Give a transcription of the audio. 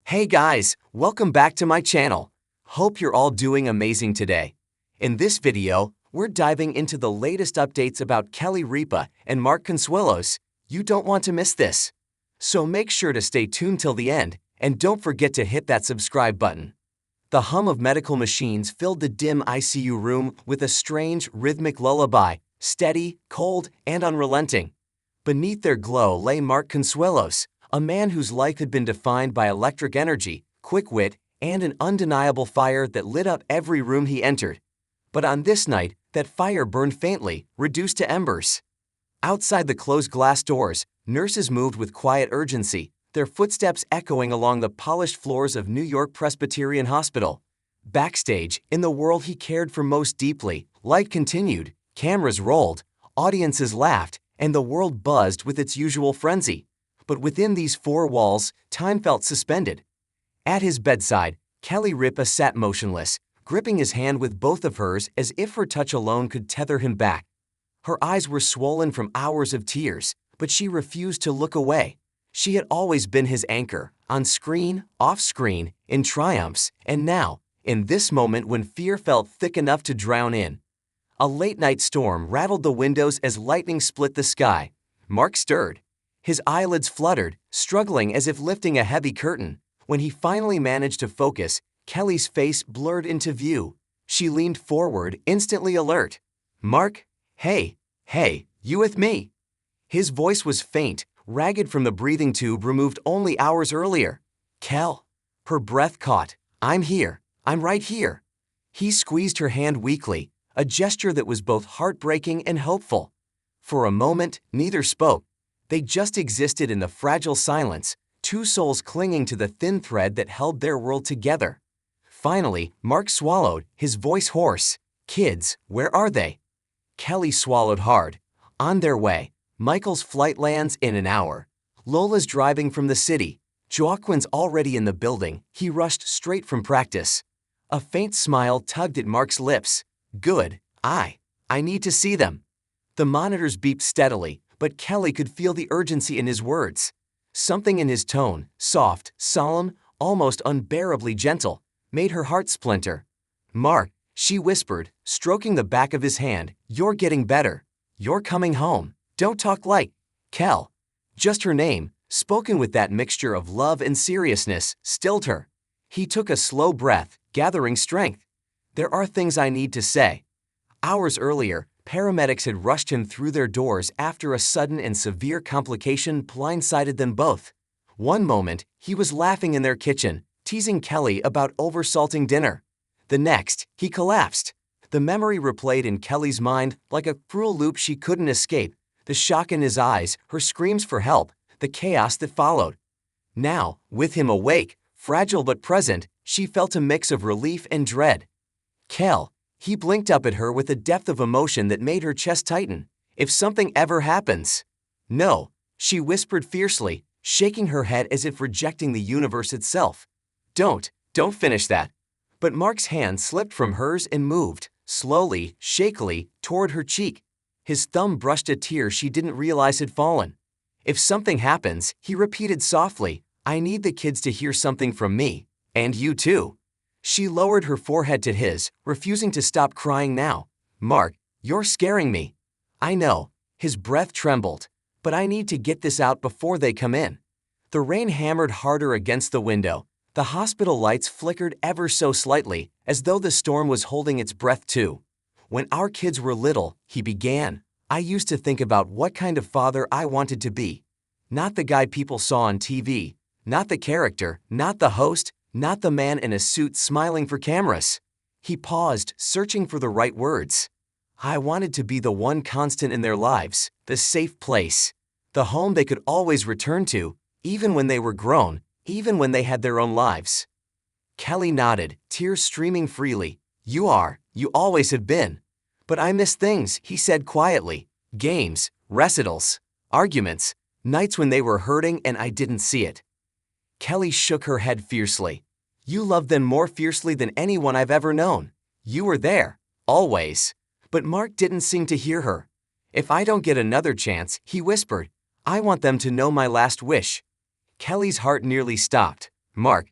Hey guys, welcome back to my channel. Hope you're all doing amazing today. In this video, we're diving into the latest updates about Kelly Ripa and Mark Consuelos. You don't want to miss this. So make sure to stay tuned till the end, and don't forget to hit that subscribe button. The hum of medical machines filled the dim ICU room with a strange, rhythmic lullaby, steady, cold, and unrelenting. Beneath their glow lay Mark Consuelos, a man whose life had been defined by electric energy, quick wit, and an undeniable fire that lit up every room he entered. But on this night, that fire burned faintly, reduced to embers. Outside the closed glass doors, nurses moved with quiet urgency, their footsteps echoing along the polished floors of New York Presbyterian Hospital. Backstage, in the world he cared for most deeply, life continued, cameras rolled, audiences laughed, and the world buzzed with its usual frenzy. But within these four walls, time felt suspended. At his bedside, Kelly Ripa sat motionless, gripping his hand with both of hers as if her touch alone could tether him back. Her eyes were swollen from hours of tears, but she refused to look away. She had always been his anchor, on screen, off screen, in triumphs, and now, in this moment when fear felt thick enough to drown in. A late-night storm rattled the windows as lightning split the sky. Mark stirred. His eyelids fluttered, struggling as if lifting a heavy curtain. When he finally managed to focus, Kelly's face blurred into view. She leaned forward, instantly alert. "Mark? Hey, you with me?" His voice was faint, ragged from the breathing tube removed only hours earlier. "Kel." Her breath caught. "I'm here. I'm right here." He squeezed her hand weakly, a gesture that was both heartbreaking and hopeful. For a moment, neither spoke. They just existed in the fragile silence, two souls clinging to the thin thread that held their world together. Finally, Mark swallowed, his voice hoarse. "Kids, where are they?" Kelly swallowed hard. "On their way. Michael's flight lands in an hour. Lola's driving from the city. Joaquin's already in the building. He rushed straight from practice." A faint smile tugged at Mark's lips. "Good. I need to see them." The monitors beeped steadily, but Kelly could feel the urgency in his words. Something in his tone, soft, solemn, almost unbearably gentle, made her heart splinter. "Mark," she whispered, stroking the back of his hand, "you're getting better. You're coming home. Don't talk like Kel." Just her name, spoken with that mixture of love and seriousness, stilled her. He took a slow breath, gathering strength. "There are things I need to say." Hours earlier, paramedics had rushed him through their doors after a sudden and severe complication blindsided them both. One moment, he was laughing in their kitchen, teasing Kelly about oversalting dinner. The next, he collapsed. The memory replayed in Kelly's mind like a cruel loop she couldn't escape, the shock in his eyes, her screams for help, the chaos that followed. Now, with him awake, fragile but present, she felt a mix of relief and dread. "Kel." He blinked up at her with a depth of emotion that made her chest tighten. "If something ever happens." "No," she whispered fiercely, shaking her head as if rejecting the universe itself. Don't finish that." But Mark's hand slipped from hers and moved, slowly, shakily, toward her cheek. His thumb brushed a tear she didn't realize had fallen. "If something happens," he repeated softly, "I need the kids to hear something from me. And you too." She lowered her forehead to his, refusing to stop crying now. "Mark, you're scaring me." "I know." His breath trembled. "But I need to get this out before they come in." The rain hammered harder against the window. The hospital lights flickered ever so slightly, as though the storm was holding its breath too. "When our kids were little," he began, "I used to think about what kind of father I wanted to be. Not the guy people saw on TV, not the character, not the host, not the man in a suit smiling for cameras." He paused, searching for the right words. "I wanted to be the one constant in their lives, the safe place, the home they could always return to, even when they were grown, even when they had their own lives." Kelly nodded, tears streaming freely. You always have been." "But I miss things," he said quietly. "Games, recitals, arguments, nights when they were hurting and I didn't see it." Kelly shook her head fiercely. "You loved them more fiercely than anyone I've ever known. You were there, always." But Mark didn't seem to hear her. "If I don't get another chance," he whispered, "I want them to know my last wish." Kelly's heart nearly stopped. "Mark,